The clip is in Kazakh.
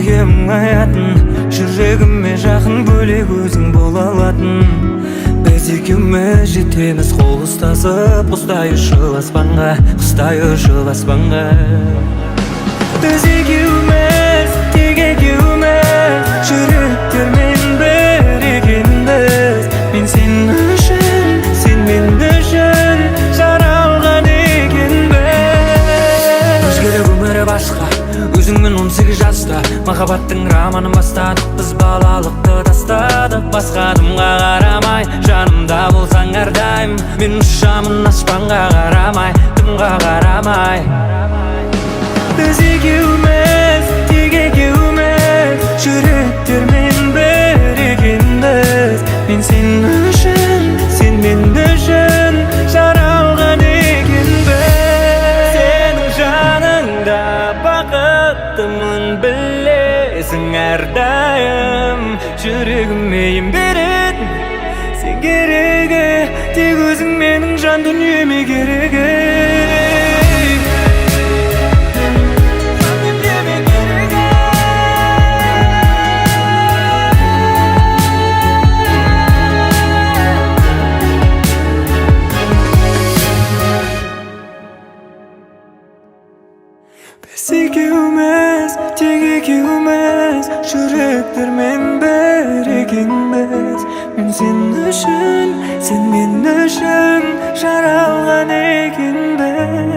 Кемің аятын жүрегіме жақын бөлек өзің бола алатын. Біз екеуміз жетеміз қол ұстасып, құстай ұшып аспанға, құстай ұшып аспанға. Біз екеуміз, тек екеуміз, жүректермен бір екенбіз. Мен сен үшін, сен мен үшін жаралған екенбіз. Өзгерек өмірі басқа, өзіңмен 18 жаста махаббаттың романын бастадық. Біз балалықты тастадық, басқа адамға қарамай, жанымда болсаң әрдайым. Мен ұшамын аспанға қарамай, дымға қарамай. Біз екеуміз, тек екеуміз, жүректермен бір екенбіз. Мен сен үшін, сен мен үшін жаралған екенбіз. Сенің жаныңда бақыттымын білесің әрдайым. Жүрегіме ем беретін сен керегі, тек өзің менің жан дүниеме керегі. Біз екеуміз, тек екеуміз, жүректермен бір екенбіз. Мен сен үшін, сен мен үшін жаралған екенбіз.